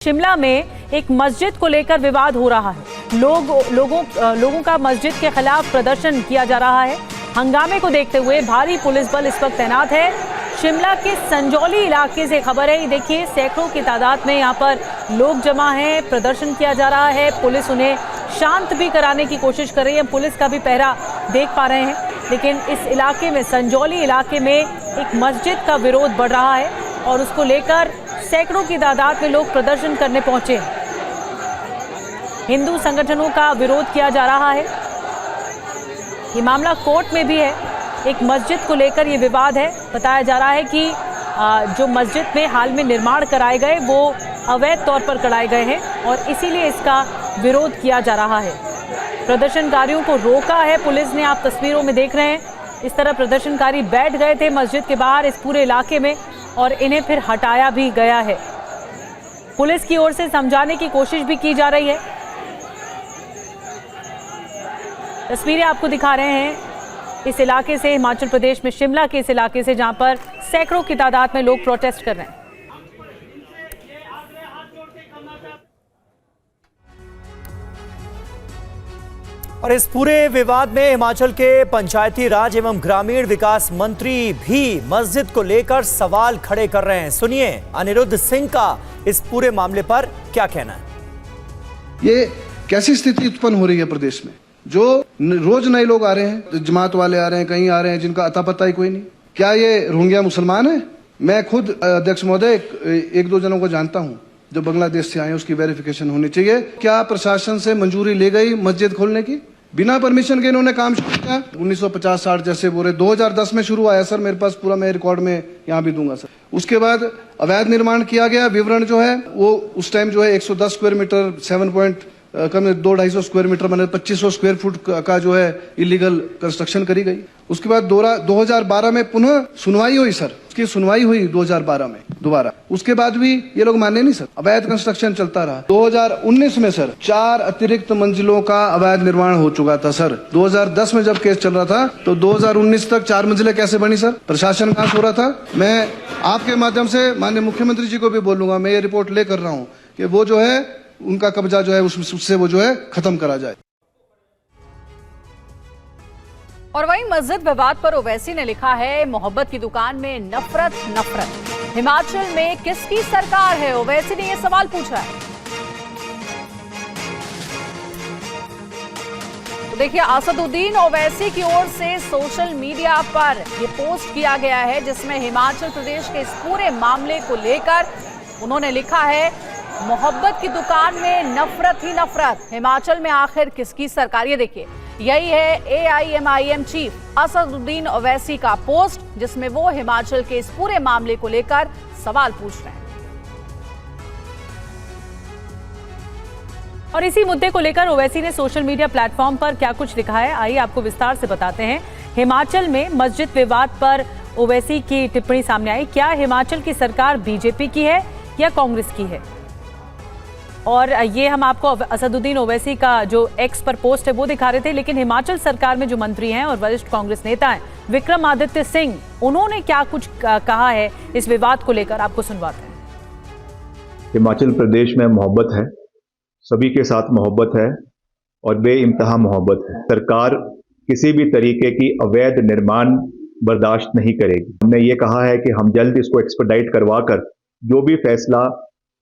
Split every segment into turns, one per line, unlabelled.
शिमला में एक मस्जिद को लेकर विवाद हो रहा है। लोगों का मस्जिद के खिलाफ प्रदर्शन किया जा रहा है। हंगामे को देखते हुए भारी पुलिस बल इस वक्त तैनात है। शिमला के संजौली इलाके से खबर है। देखिए, सैकड़ों की तादाद में यहाँ पर लोग जमा हैं, प्रदर्शन किया जा रहा है। पुलिस उन्हें शांत भी कराने की कोशिश कर रही है। पुलिस का भी पहरा देख पा रहे हैं, लेकिन इस इलाके में, संजौली इलाके में एक मस्जिद का विरोध बढ़ रहा है और उसको लेकर सैकड़ों की तादाद में लोग प्रदर्शन करने पहुंचे। हिंदू संगठनों का विरोध किया जा रहा है। ये मामला कोर्ट में भी है। एक मस्जिद को लेकर ये विवाद है। बताया जा रहा है कि जो मस्जिद में हाल में निर्माण कराए गए वो अवैध तौर पर कराए गए हैं और इसीलिए इसका विरोध किया जा रहा है। प्रदर्शनकारियों को रोका है पुलिस ने। आप तस्वीरों में देख रहे हैं, इस तरह प्रदर्शनकारी बैठ गए थे मस्जिद के बाहर इस पूरे इलाके में और इन्हें फिर हटाया भी गया है। पुलिस की ओर से समझाने की कोशिश भी की जा रही है। तस्वीरें आपको दिखा रहे हैं इस इलाके से, हिमाचल प्रदेश में शिमला के इस इलाके से, जहां पर सैकड़ों की तादाद में लोग प्रोटेस्ट कर रहे हैं।
और इस पूरे विवाद में हिमाचल के पंचायती राज एवं ग्रामीण विकास मंत्री भी मस्जिद को लेकर सवाल खड़े कर रहे हैं। सुनिए अनिरुद्ध सिंह का इस पूरे मामले पर क्या कहना है।
ये कैसी स्थिति उत्पन्न हो रही है प्रदेश में, जो रोज नए लोग आ रहे हैं, जमात वाले आ रहे हैं, कहीं आ रहे हैं जिनका अता पता ही कोई नहीं। क्या ये रोहिंग्या मुसलमान है? मैं खुद अध्यक्ष महोदय एक दो जनों को जानता हूं जो बांग्लादेश से आए, उसकी वेरिफिकेशन होनी चाहिए। क्या प्रशासन से मंजूरी ले गई मस्जिद खोलने की? बिना परमिशन के इन्होंने काम शुरू किया। 1950-60 जैसे बोले 2010 में शुरू आया सर, मेरे पास पूरा मैं रिकॉर्ड में यहाँ भी दूंगा सर। उसके बाद अवैध निर्माण किया गया। विवरण जो है वो उस टाइम जो है 110 स्क्वायर मीटर 250 स्क्वायर मीटर मैंने 2500 स्क्वायर फुट का जो है इलीगल कंस्ट्रक्शन करी गई। उसके बाद 2012 में पुनः सुनवाई हुई सर, उसकी सुनवाई हुई 2012 में दोबारा। उसके बाद भी ये लोग माने नहीं सर, अवैध कंस्ट्रक्शन चलता रहा। 2019 में सर 4 अतिरिक्त मंजिलों का अवैध निर्माण हो चुका था सर। 2010 में जब केस चल रहा था तो 2019 तक 4 मंजिलें कैसे बनी सर? प्रशासन कहां सो रहा था? मैं आपके माध्यम से माननीय मुख्यमंत्री जी को भी बोलूंगा, मैं ये रिपोर्ट ले कर रहा हूँ कि वो जो है उनका कब्जा जो है उससे वो जो है खत्म करा जाए।
और वहीं मस्जिद विवाद पर ओवैसी ने लिखा है, मोहब्बत की दुकान में नफरत नफरत। हिमाचल में किसकी सरकार है? ओवैसी ने यह सवाल पूछा है। तो देखिए, असदुद्दीन ओवैसी की ओर से सोशल मीडिया पर यह पोस्ट किया गया है जिसमें हिमाचल प्रदेश के इस पूरे मामले को लेकर उन्होंने लिखा है, मोहब्बत की दुकान में नफरत ही नफरत। हिमाचल में आखिर किसकी सरकार? ये देखिए, यही है AIMIM चीफ असदुद्दीन ओवैसी का पोस्ट जिसमें वो हिमाचल के इस पूरे मामले को लेकर सवाल पूछ रहे हैं। और इसी मुद्दे को लेकर ओवैसी ने सोशल मीडिया प्लेटफॉर्म पर क्या कुछ लिखा है, आइए आपको विस्तार से बताते हैं। हिमाचल में मस्जिद विवाद पर ओवैसी की टिप्पणी सामने आई। क्या हिमाचल की सरकार बीजेपी की है या कांग्रेस की है? और ये हम आपको असदुद्दीन ओवैसी का जो एक्स पर पोस्ट है वो दिखा रहे थे, लेकिन हिमाचल सरकार में जो मंत्री हैं और वरिष्ठ कांग्रेस नेता हैं विक्रमादित्य सिंह, उन्होंने क्या कुछ कहा है इस विवाद को लेकर, आपको सुनवाते हैं।
हिमाचल प्रदेश में मोहब्बत है, सभी के साथ मोहब्बत है और बेइंतहा मोहब्बत है। सरकार किसी भी तरीके की अवैध निर्माण बर्दाश्त नहीं करेगी। हमने ये कहा है कि हम जल्द इसको एक्सपेडाइट करवाकर जो भी फैसला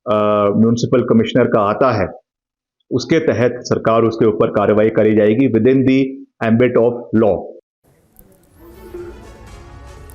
म्युनिसिपल कमिश्नर का आता है उसके तहत सरकार उसके ऊपर कार्रवाई करी जाएगी with in the ambit of law.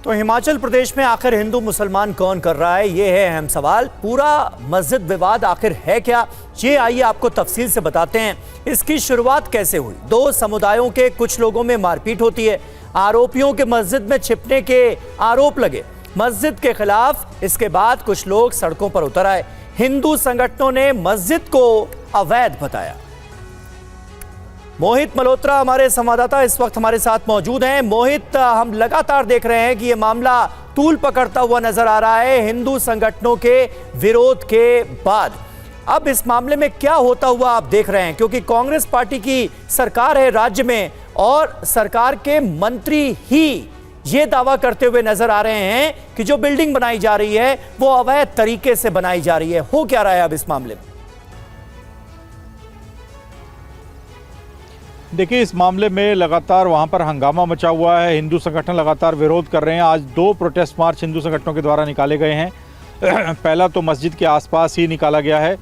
तो हिमाचल प्रदेश में आखिर हिंदू मुसलमान कौन कर रहा है, ये है अहम सवाल। पूरा मस्जिद विवाद आखिर है क्या, ये आइए आपको तफसील से बताते हैं। इसकी शुरुआत कैसे हुई? 2 समुदायों के कुछ लोगों में मारपीट होती है। आरोपियों के मस्जिद में छिपने के आरोप लगे मस्जिद के खिलाफ। इसके बाद कुछ लोग सड़कों पर उतर आए। हिंदू संगठनों ने मस्जिद को अवैध बताया। मोहित मल्होत्रा हमारे संवाददाता इस वक्त हमारे साथ मौजूद हैं। मोहित, हम लगातार देख रहे हैं कि यह मामला तूल पकड़ता हुआ नजर आ रहा है हिंदू संगठनों के विरोध के बाद। अब इस मामले में क्या होता हुआ आप देख रहे हैं, क्योंकि कांग्रेस पार्टी की सरकार है राज्य में और सरकार के मंत्री ही ये दावा करते हुए नजर आ रहे हैं कि जो बिल्डिंग बनाई जा रही है वो अवैध तरीके से बनाई जा रही है। हो क्या रहा है अब इस मामले में?
देखिए, इस मामले में लगातार वहां पर हंगामा मचा हुआ है। हिंदू संगठन लगातार विरोध कर रहे हैं। आज 2 प्रोटेस्ट मार्च हिंदू संगठनों के द्वारा निकाले गए हैं। पहला तो मस्जिद के आसपास ही निकाला गया है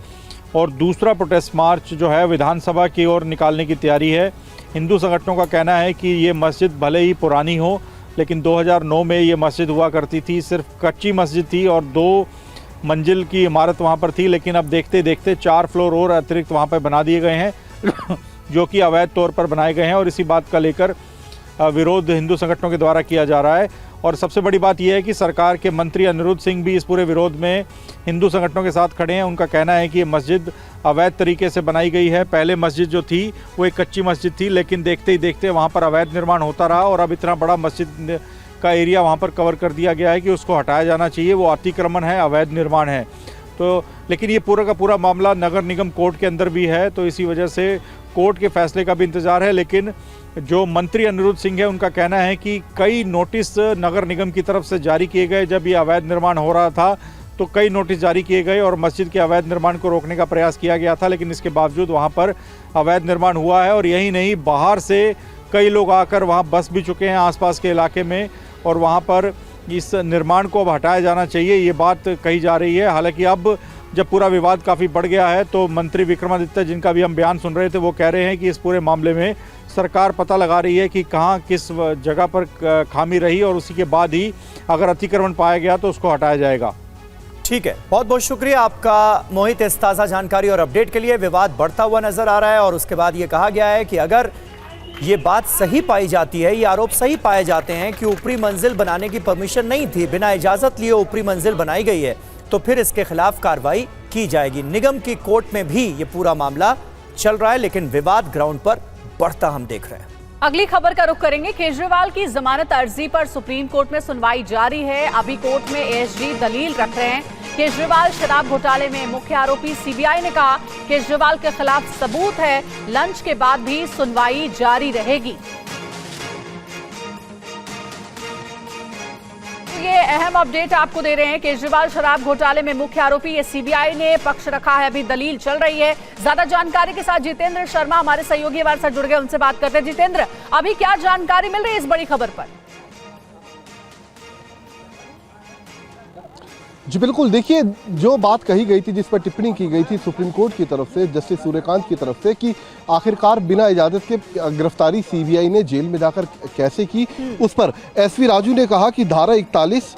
और दूसरा प्रोटेस्ट मार्च जो है विधानसभा की ओर निकालने की तैयारी है। हिंदू संगठनों का कहना है कि ये मस्जिद भले ही पुरानी हो, लेकिन 2009 में ये मस्जिद हुआ करती थी। सिर्फ कच्ची मस्जिद थी और 2 मंजिल की इमारत वहाँ पर थी, लेकिन अब देखते देखते 4 फ्लोर और अतिरिक्त वहाँ पर बना दिए गए हैं जो कि अवैध तौर पर बनाए गए हैं। और इसी बात का लेकर विरोध हिंदू संगठनों के द्वारा किया जा रहा है। और सबसे बड़ी बात यह है कि सरकार के मंत्री अनिरुद्ध सिंह भी इस पूरे विरोध में हिंदू संगठनों के साथ खड़े हैं। उनका कहना है कि ये मस्जिद अवैध तरीके से बनाई गई है। पहले मस्जिद जो थी वो एक कच्ची मस्जिद थी, लेकिन देखते ही देखते वहाँ पर अवैध निर्माण होता रहा और अब इतना बड़ा मस्जिद का एरिया वहाँ पर कवर कर दिया गया है कि उसको हटाया जाना चाहिए। वो अतिक्रमण है, अवैध निर्माण है। तो लेकिन ये पूरा का पूरा मामला नगर निगम कोर्ट के अंदर भी है, तो इसी वजह से कोर्ट के फैसले का भी इंतजार है। लेकिन जो मंत्री अनिरुद्ध सिंह है उनका कहना है कि कई नोटिस नगर निगम की तरफ से जारी किए गए। जब ये अवैध निर्माण हो रहा था तो कई नोटिस जारी किए गए और मस्जिद के अवैध निर्माण को रोकने का प्रयास किया गया था, लेकिन इसके बावजूद वहाँ पर अवैध निर्माण हुआ है। और यही नहीं, बाहर से कई लोग आकर वहाँ बस भी चुके हैं आसपास के इलाके में और वहाँ पर इस निर्माण को अब हटाया जाना चाहिए, ये बात कही जा रही है। हालांकि अब जब पूरा विवाद काफ़ी बढ़ गया है तो मंत्री विक्रमादित्य, जिनका भी हम बयान सुन रहे थे, वो कह रहे हैं कि इस पूरे मामले में सरकार पता लगा रही है कि कहाँ किस जगह पर खामी रही और उसी के बाद ही अगर अतिक्रमण पाया गया तो उसको हटाया जाएगा।
ठीक है, बहुत बहुत शुक्रिया आपका मोहित इस ताज़ा जानकारी और अपडेट के लिए। विवाद बढ़ता हुआ नजर आ रहा है और उसके बाद ये कहा गया है कि अगर ये बात सही पाई जाती है, ये आरोप सही पाए जाते हैं कि ऊपरी मंजिल बनाने की परमिशन नहीं थी, बिना इजाजत लिए ऊपरी मंजिल बनाई गई है, तो फिर इसके खिलाफ कार्रवाई की जाएगी। निगम की कोर्ट में भी ये पूरा मामला चल रहा है, लेकिन विवाद ग्राउंड पर बढ़ता हम देख रहे हैं।
अगली खबर का रुख करेंगे। केजरीवाल की जमानत अर्जी पर सुप्रीम कोर्ट में सुनवाई जारी है। अभी कोर्ट में एएसजी दलील रख रहे हैं। केजरीवाल शराब घोटाले में मुख्य आरोपी। सीबीआई ने कहा केजरीवाल के खिलाफ सबूत है, लंच के बाद भी सुनवाई जारी रहेगी। ये अहम अपडेट आपको दे रहे हैं। केजरीवाल शराब घोटाले में मुख्य आरोपी, ये सीबीआई ने पक्ष रखा है, अभी दलील चल रही है। ज्यादा जानकारी के साथ जितेंद्र शर्मा हमारे सहयोगी हमारे साथ जुड़ गए, उनसे बात करते हैं। जितेंद्र, अभी क्या जानकारी मिल रही है इस बड़ी खबर पर?
जी बिल्कुल, देखिए, जो बात कही गई थी, जिस पर टिप्पणी की गई थी सुप्रीम कोर्ट की तरफ से, जस्टिस सूर्यकांत की तरफ से, कि आखिरकार बिना इजाजत के गिरफ्तारी सीबीआई ने जेल में जाकर कैसे की, उस पर एसवी राजू ने कहा कि धारा 41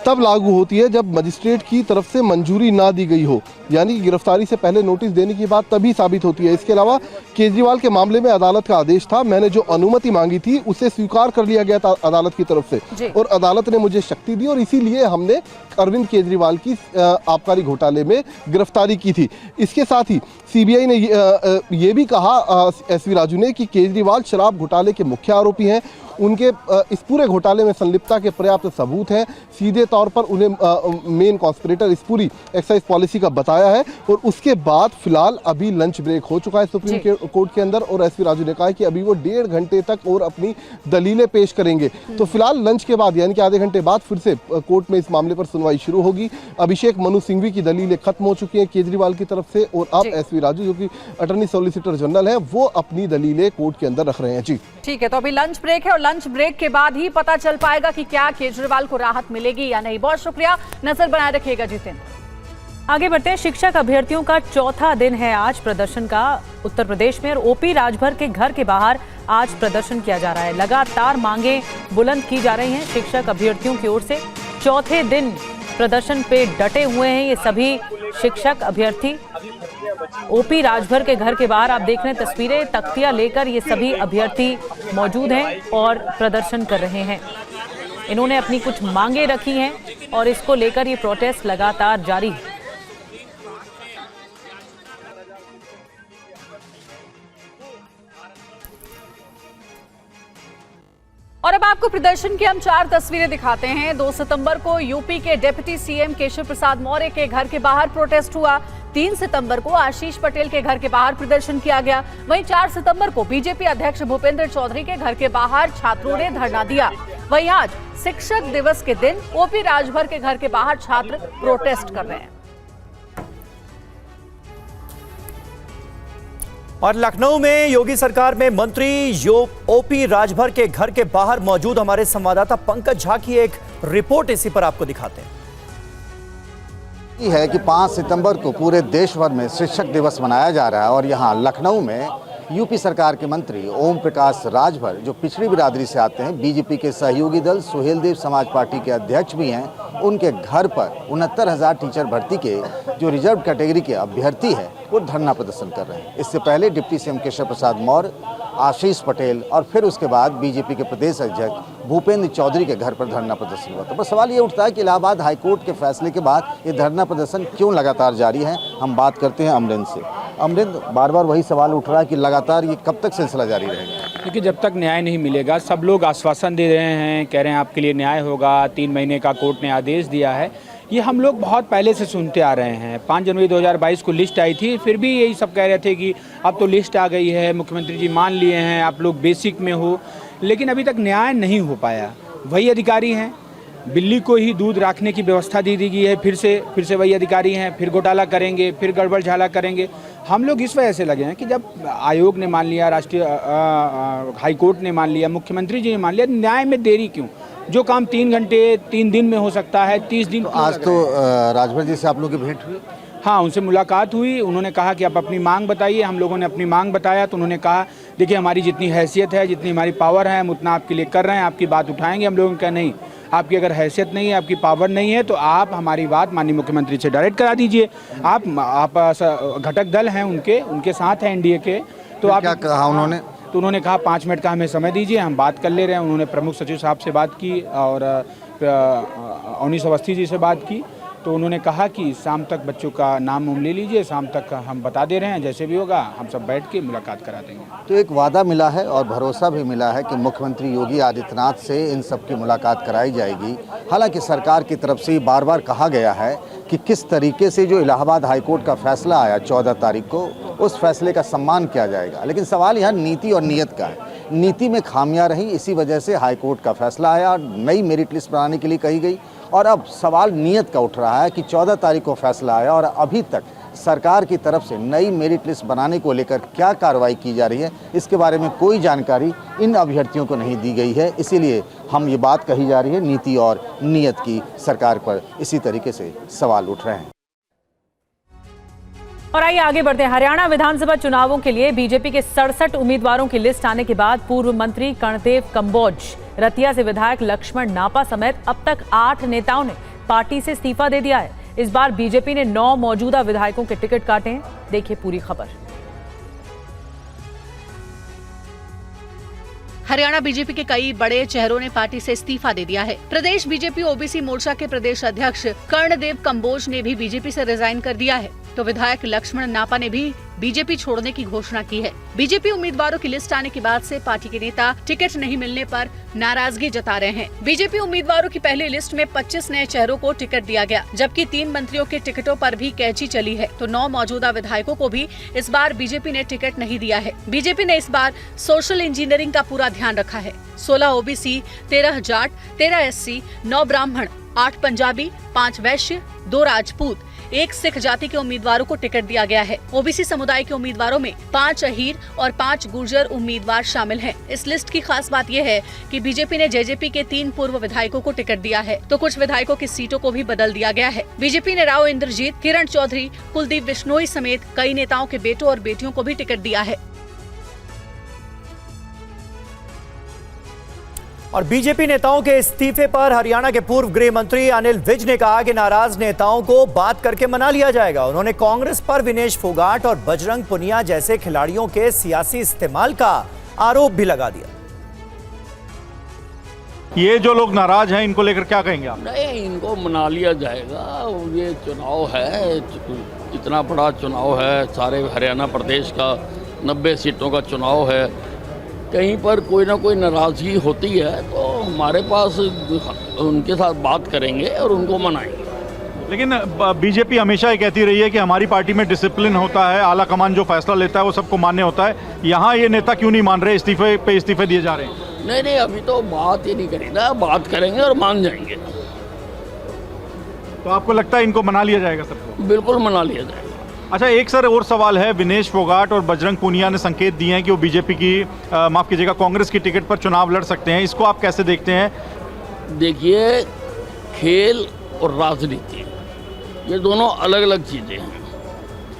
तब लागू होती है जब मजिस्ट्रेट की तरफ से मंजूरी ना दी गई हो, यानी गिरफ्तारी से पहले नोटिस देने की बात तभी साबित होती है। इसके अलावा केजरीवाल के मामले में अदालत का आदेश था, मैंने जो अनुमति मांगी थी उसे स्वीकार कर लिया गया था अदालत की तरफ से और अदालत ने मुझे शक्ति दी और इसीलिए हमने अरविंद केजरीवाल की आबकारी घोटाले में गिरफ्तारी की थी। इसके साथ ही सीबीआई ने ये भी कहा, एसवी राजू ने, कि केजरीवाल शराब घोटाले के मुख्य आरोपी हैं, उनके इस पूरे घोटाले में संलिप्तता के पर्याप्त सबूत हैं, सीधे तौर पर उन्हें मेन कॉन्स्पिरेटर इस पूरी एक्साइज पॉलिसी का बताया है। और उसके बाद फिलहाल अभी लंच ब्रेक हो चुका है सुप्रीम कोर्ट के अंदर और एसवी राजू ने कहा कि अभी वो 1.5 घंटे तक और अपनी दलीलें पेश करेंगे। तो फिलहाल लंच के बाद, यानी कि आधे घंटे बाद, फिर से कोर्ट में इस मामले पर सुनवाई शुरू होगी। अभिषेक मनु सिंघवी की दलीलें खत्म हो चुकी हैं केजरीवाल की तरफ से और अब एसवी राजू, जो कि अटॉर्नी सॉलिसिटर जनरल है, वो अपनी दलीलें कोर्ट के अंदर रख रहे हैं। जी
ठीक है, तो अभी लंच ब्रेक है और लंच ब्रेक के बाद ही पता चल पाएगा कि क्या केजरीवाल को राहत मिलेगी या नहीं। बहुत शुक्रिया, नजर बनाए रखिएगा जितेंद्र। आगे बढ़ते हैं। शिक्षक अभ्यर्थियों का चौथा दिन है आज प्रदर्शन का उत्तर प्रदेश में और ओपी राजभर के घर के बाहर आज प्रदर्शन किया जा रहा है। लगातार मांगे बुलंद की जा रही हैं शिक्षक अभ्यर्थियों की ओर से। चौथे दिन प्रदर्शन पे डटे हुए हैं ये सभी शिक्षक अभ्यर्थी। ओपी राजभर के घर के बाहर आप देख रहे हैं तस्वीरें, तख्तियां लेकर ये सभी अभ्यर्थी मौजूद हैं और प्रदर्शन कर रहे हैं। इन्होंने अपनी कुछ मांगे रखी हैं और इसको लेकर ये प्रोटेस्ट लगातार जारी है। और अब आपको प्रदर्शन की हम 4 तस्वीरें दिखाते हैं। 2 सितंबर को यूपी के डिप्टी सीएम केशव प्रसाद मौर्य के घर के बाहर प्रोटेस्ट हुआ। 3 सितंबर को आशीष पटेल के घर के बाहर प्रदर्शन किया गया। वहीं 4 सितंबर को बीजेपी अध्यक्ष भूपेंद्र चौधरी के घर के बाहर छात्रों ने धरना दिया।
वहीं आज शिक्षक दिवस के दिन ओपी राजभर के घर के बाहर छात्र प्रोटेस्ट कर रहे हैं।
और लखनऊ में योगी सरकार में मंत्री ओपी राजभर के घर के बाहर मौजूद हमारे संवाददाता पंकज झा की एक रिपोर्ट इसी पर आपको दिखाते हैं।
है कि 5 सितंबर को पूरे देश भर में शिक्षक दिवस मनाया जा रहा है और यहाँ लखनऊ में यूपी सरकार के मंत्री ओम प्रकाश राजभर जो पिछड़ी बिरादरी से आते हैं, बीजेपी के सहयोगी दल सुहेलदेव समाज पार्टी के अध्यक्ष भी हैं, उनके घर पर 69,000 टीचर भर्ती के जो रिजर्व कैटेगरी के अभ्यर्थी हैं वो धरना प्रदर्शन कर रहे हैं। इससे पहले डिप्टी सीएम केशव प्रसाद मौर्य, आशीष पटेल और फिर उसके बाद बीजेपी के प्रदेश अध्यक्ष भूपेंद्र चौधरी के घर पर धरना प्रदर्शन हुआ था। पर सवाल ये उठता है कि इलाहाबाद हाईकोर्ट के फैसले के बाद ये धरना प्रदर्शन क्यों लगातार जारी है। हम बात करते हैं अमरिंद से। अमरिंद, बार बार वही सवाल उठ रहा है कि लगातार ये कब तक सिलसिला जारी रहेगा?
क्योंकि जब तक न्याय नहीं मिलेगा, सब लोग आश्वासन दे रहे हैं, कह रहे हैं आपके लिए न्याय होगा, 3 महीने का कोर्ट ने आदेश दिया है। ये हम लोग बहुत पहले से सुनते आ रहे हैं। 5 जनवरी 2022 को लिस्ट आई थी, फिर भी यही सब कह रहे थे कि अब तो लिस्ट आ गई है, मुख्यमंत्री जी मान लिए हैं, आप लोग बेसिक में हो, लेकिन अभी तक न्याय नहीं हो पाया। वही अधिकारी हैं, बिल्ली को ही दूध रखने की व्यवस्था दी गई है, फिर से वही अधिकारी हैं, फिर घोटाला करेंगे, फिर गड़बड़ झाला करेंगे। हम लोग इस वजह से लगे हैं कि जब आयोग ने मान लिया, राष्ट्रीय हाईकोर्ट ने मान लिया, मुख्यमंत्री जी ने मान लिया, न्याय में देरी क्यों? जो काम 3 घंटे 3 दिन में हो सकता है, 30 दिन।
तो आज तो राजभर जी से आप लोगों की भेंट हुई?
हाँ, उनसे मुलाकात हुई। उन्होंने कहा कि आप अपनी मांग बताइए। हम लोगों ने अपनी मांग बताया तो उन्होंने कहा देखिए हमारी जितनी हैसियत है, जितनी हमारी पावर है, हम उतना आपके लिए कर रहे हैं, आपकी बात उठाएंगे। हम लोगों ने कहा नहीं, आपकी अगर हैसियत नहीं है, आपकी पावर नहीं है, तो आप हमारी बात माननीय मुख्यमंत्री से डायरेक्ट करा दीजिए। आप घटक दल हैं उनके साथ हैं एनडीए के, तो आप
क्या कहा उन्होंने?
तो उन्होंने कहा 5 मिनट का हमें समय दीजिए, हम बात कर ले रहे हैं। उन्होंने प्रमुख सचिव साहब से बात की और अवनीश अवस्थी जी से बात की, तो उन्होंने कहा कि शाम तक बच्चों का नाम ले लीजिए, शाम तक हम बता दे रहे हैं, जैसे भी होगा हम सब बैठ के मुलाकात करा देंगे।
तो एक वादा मिला है और भरोसा भी मिला है कि मुख्यमंत्री योगी आदित्यनाथ से इन सब की मुलाकात कराई जाएगी। हालांकि सरकार की तरफ से बार बार कहा गया है कि किस तरीके से जो इलाहाबाद हाईकोर्ट का फैसला आया 14 तारीख को, उस फैसले का सम्मान किया जाएगा। लेकिन सवाल यहाँ नीति और नीयत का है। नीति में खामियां रही, इसी वजह से हाईकोर्ट का फैसला आया, नई मेरिट लिस्ट बनाने के लिए कही गई। और अब सवाल नीयत का उठ रहा है कि 14 तारीख को फैसला आया और अभी तक सरकार की तरफ से नई मेरिट लिस्ट बनाने को लेकर क्या कार्रवाई की जा रही है, इसके बारे में कोई जानकारी इन अभ्यर्थियों को नहीं दी गई है। इसीलिए हम ये बात कही जा रही है नीति और नीयत की सरकार पर इसी तरीके से सवाल उठ रहे हैं।
और आइए आगे बढ़ते हैं। हरियाणा विधानसभा चुनावों के लिए बीजेपी के 67 उम्मीदवारों की लिस्ट आने के बाद पूर्व मंत्री कर्णदेव कंबोज, रतिया से विधायक लक्ष्मण नापा समेत अब तक 8 नेताओं ने पार्टी से इस्तीफा दे दिया है। इस बार बीजेपी ने 9 मौजूदा विधायकों के टिकट काटे हैं। देखिए पूरी खबर।
हरियाणा बीजेपी के कई बड़े चेहरों ने पार्टी से इस्तीफा दे दिया है। प्रदेश बीजेपी ओबीसी मोर्चा के प्रदेश अध्यक्ष कर्णदेव कंबोज ने भी बीजेपी से रिजाइन कर दिया है, तो विधायक लक्ष्मण नापा ने भी बीजेपी छोड़ने की घोषणा की है। बीजेपी उम्मीदवारों की लिस्ट आने के बाद से पार्टी के नेता टिकट नहीं मिलने पर नाराजगी जता रहे हैं। बीजेपी उम्मीदवारों की पहली लिस्ट में 25 नए चेहरों को टिकट दिया गया, जबकि 3 मंत्रियों के टिकटों पर भी कैची चली है, तो 9 मौजूदा विधायकों को भी इस बार बीजेपी ने टिकट नहीं दिया है। बीजेपी ने इस बार सोशल इंजीनियरिंग का पूरा ध्यान रखा है। 16 ओबीसी, 13 जाट, 13 एससी, 9 ब्राह्मण, 8 पंजाबी, 5 वैश्य, 2 राजपूत, 1 सिख जाति के उम्मीदवारों को टिकट दिया गया है। ओबीसी समुदाय के उम्मीदवारों में 5 अहीर और 5 गुर्जर उम्मीदवार शामिल हैं। इस लिस्ट की खास बात यह है कि बीजेपी ने जेजेपी के 3 पूर्व विधायकों को टिकट दिया है, तो कुछ विधायकों की सीटों को भी बदल दिया गया है। बीजेपी ने राव इंद्रजीत, किरण चौधरी, कुलदीप बिश्नोई समेत कई नेताओं के बेटों और बेटियों को भी टिकट दिया है।
और बीजेपी नेताओं के इस्तीफे पर हरियाणा के पूर्व गृह मंत्री अनिल विज ने कहा कि नाराज नेताओं को बात करके मना लिया जाएगा। उन्होंने कांग्रेस पर विनेश फोगाट और बजरंग पुनिया जैसे खिलाड़ियों के सियासी इस्तेमाल का आरोप भी लगा दिया।
ये जो लोग नाराज हैं, इनको लेकर क्या कहेंगे आप?
नहीं, इनको मना लिया जाएगा। ये चुनाव है, इतना बड़ा चुनाव है, सारे हरियाणा प्रदेश का 90 सीटों का चुनाव है। कहीं पर कोई ना कोई नाराज़गी होती है तो हमारे पास उनके साथ बात करेंगे और उनको मनाएंगे।
लेकिन बीजेपी हमेशा ये कहती रही है कि हमारी पार्टी में डिसिप्लिन होता है, आला कमान जो फैसला लेता है वो सबको मानने होता है। यहाँ ये नेता क्यों नहीं मान रहे, इस्तीफे दिए जा रहे हैं?
नहीं, अभी तो बात ही नहीं करी ना, बात करेंगे और मान जाएंगे।
तो आपको लगता है इनको मना लिया जाएगा सबको?
बिल्कुल मना लिया जाएगा।
अच्छा, एक सर और सवाल है। विनेश फोगाट और बजरंग पूनिया ने संकेत दिए हैं कि वो बीजेपी की माफ़ कीजिएगा कांग्रेस की टिकट पर चुनाव लड़ सकते हैं। इसको आप कैसे देखते हैं?
देखिए, खेल और राजनीति ये दोनों अलग अलग चीज़ें हैं।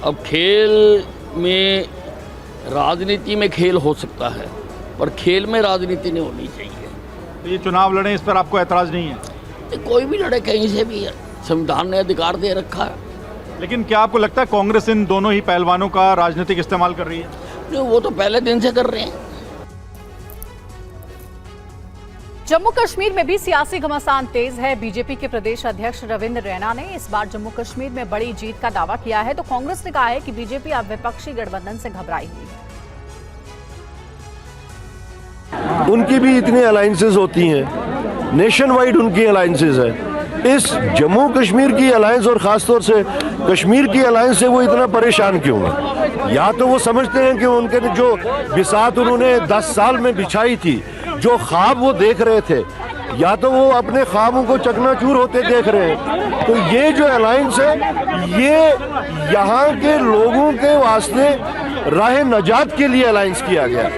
अब खेल में, राजनीति में खेल हो सकता है, पर खेल में राजनीति नहीं होनी चाहिए।
तो ये चुनाव लड़ें, इस पर आपको ऐतराज़ नहीं है?
तो कोई भी लड़े, कहीं से भी, संविधान ने अधिकार दे रखा है।
लेकिन क्या आपको लगता है कांग्रेस इन दोनों ही पहलवानों का राजनीतिक इस्तेमाल कर रही है?
नहीं, वो तो पहले दिन से कर रहे हैं।
जम्मू कश्मीर में भी सियासी घमासान तेज है। बीजेपी के प्रदेश अध्यक्ष रविंद्र रैना ने इस बार जम्मू कश्मीर में बड़ी जीत का दावा किया है, तो कांग्रेस ने कहा है कि बीजेपी अब विपक्षी गठबंधन से घबराई हुई है।
उनकी भी इतनी अलायंसेस होती हैं, नेशन वाइड उनकी अलायंसेस है। इस जम्मू कश्मीर की अलायंस और खासतौर से कश्मीर की अलायंस से वो इतना परेशान क्यों है? या तो वो समझते हैं कि उनके जो बिसात उन्होंने 10 साल में बिछाई थी, जो ख्वाब वो देख रहे थे, या तो वो अपने ख्वाबों को चकनाचूर होते देख रहे हैं। तो ये जो अलायंस है, ये यहाँ के लोगों के वास्ते राह नजात के लिए अलायंस किया गया।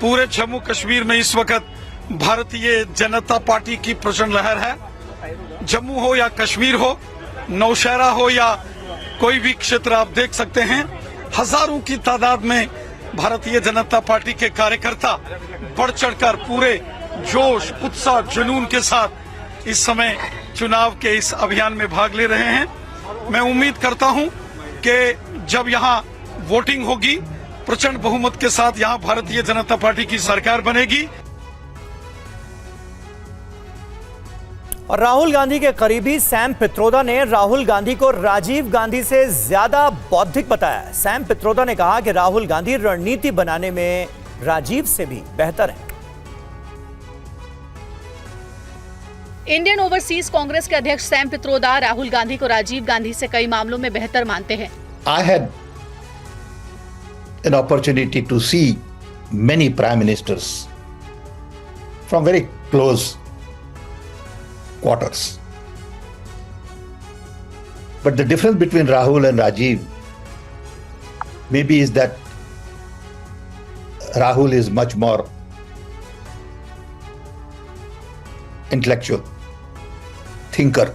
पूरे जम्मू कश्मीर में इस वक्त भारतीय जनता पार्टी की प्रचंड लहर है। जम्मू हो या कश्मीर हो, नौशहरा हो या कोई भी क्षेत्र, आप देख सकते हैं हजारों की तादाद में भारतीय जनता पार्टी के कार्यकर्ता बढ़ चढ़कर पूरे जोश, उत्साह, जुनून के साथ इस समय चुनाव के इस अभियान में भाग ले रहे हैं। मैं उम्मीद करता हूं कि जब यहां वोटिंग होगी, प्रचंड बहुमत के साथ यहां भारतीय जनता पार्टी की सरकार बनेगी।
और राहुल गांधी के करीबी सैम पित्रोदा ने राहुल गांधी को राजीव गांधी से ज्यादा बौद्धिक बताया। सैम पित्रोदा ने कहा कि राहुल गांधी रणनीति बनाने में राजीव से भी बेहतर है।
इंडियन ओवरसीज कांग्रेस के अध्यक्ष सैम पित्रोदा राहुल गांधी को राजीव गांधी से कई मामलों में बेहतर मानते हैं।
I had an opportunity to see many prime ministers from very close quarters. But the difference between Rahul and Rajiv maybe is that Rahul is much more intellectual, thinker.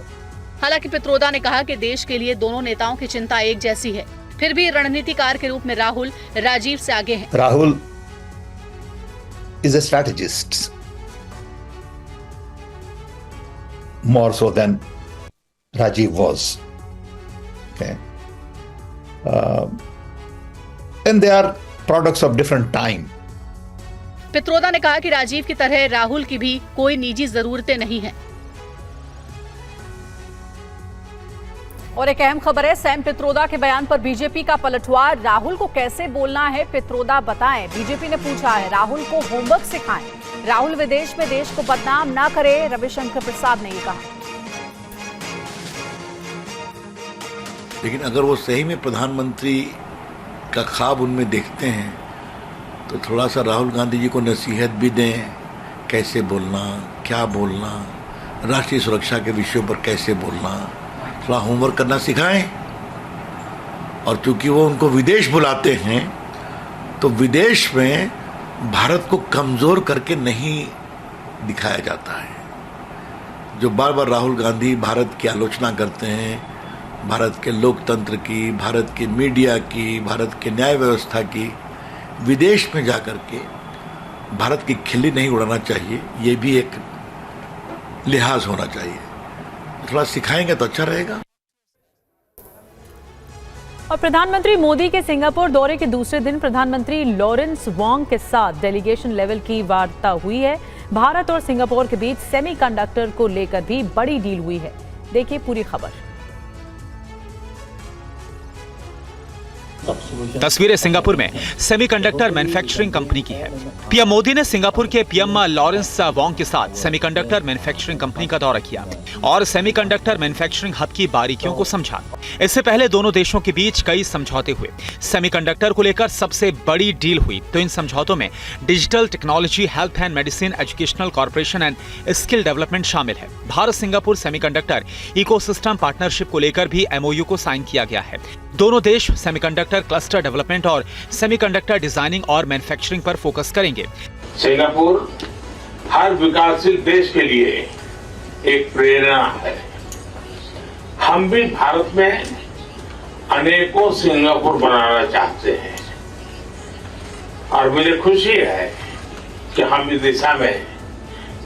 हालांकि पित्रोदा ने कहा कि देश के लिए दोनों नेताओं की चिंता एक जैसी है, फिर भी रणनीतिकार के रूप में राहुल राजीव से आगे हैं।
Rahul is a strategist more so than Rajiv was. Okay. And they are products of different time.
Pitroda ने कहा कि राजीव की तरह राहुल की भी कोई निजी जरूरतें नहीं है। और एक अहम खबर है, सैम पित्रोदा के बयान पर बीजेपी का पलटवार। राहुल को कैसे बोलना है पित्रोदा बताएं। बीजेपी ने पूछा है, राहुल को होमवर्क सिखाएं। राहुल विदेश में देश को बदनाम ना करे, रविशंकर प्रसाद ने कहा।
लेकिन अगर वो सही में प्रधानमंत्री का ख्वाब उनमें देखते हैं तो थोड़ा सा राहुल गांधी जी को नसीहत भी दें, कैसे बोलना, क्या बोलना, राष्ट्रीय सुरक्षा के विषयों पर कैसे बोलना, थोड़ा होमवर्क करना सिखाएं। और चूंकि वो उनको विदेश बुलाते हैं तो विदेश में भारत को कमज़ोर करके नहीं दिखाया जाता है। जो बार बार राहुल गांधी भारत की आलोचना करते हैं, भारत के लोकतंत्र की, भारत के मीडिया की, भारत के न्याय व्यवस्था की, विदेश में जाकर के भारत की खिल्ली नहीं उड़ाना चाहिए। ये भी एक लिहाज होना चाहिए। थोड़ा सिखाएंगे तो अच्छा रहेगा।
और प्रधानमंत्री मोदी के सिंगापुर दौरे के दूसरे दिन प्रधानमंत्री लॉरेंस वॉन्ग के साथ डेलीगेशन लेवल की वार्ता हुई है। भारत और सिंगापुर के बीच सेमीकंडक्टर को लेकर भी बड़ी डील हुई है। देखिए पूरी खबर।
तस्वीरें सिंगापुर में सेमीकंडक्टर मैन्युफैक्चरिंग कंपनी की है। पीएम मोदी ने सिंगापुर के पीएम लॉरेंस वॉन्ग के साथ सेमीकंडक्टर मैन्युफैक्चरिंग कंपनी का दौरा किया और सेमीकंडक्टर मैन्युफैक्चरिंग हब की बारीकियों को समझा। इससे पहले दोनों देशों के बीच कई समझौते हुए। सेमीकंडक्टर को लेकर सबसे बड़ी डील हुई। तो इन समझौतों में digital technology, health and medicine, educational corporation and skill development शामिल है। Bharat Singapore semiconductor ecosystem partnership को लेकर भी MOU को साइन किया गया है। दोनों देश सेमीकंडक्टर क्लस्टर डेवलपमेंट और सेमीकंडक्टर डिजाइनिंग और मैन्युफैक्चरिंग पर फोकस करेंगे।
सिंगापुर हर विकासशील देश के लिए एक प्रेरणा है। हम भी भारत में अनेकों सिंगापुर बनाना चाहते हैं और मुझे खुशी है कि हम इस दिशा में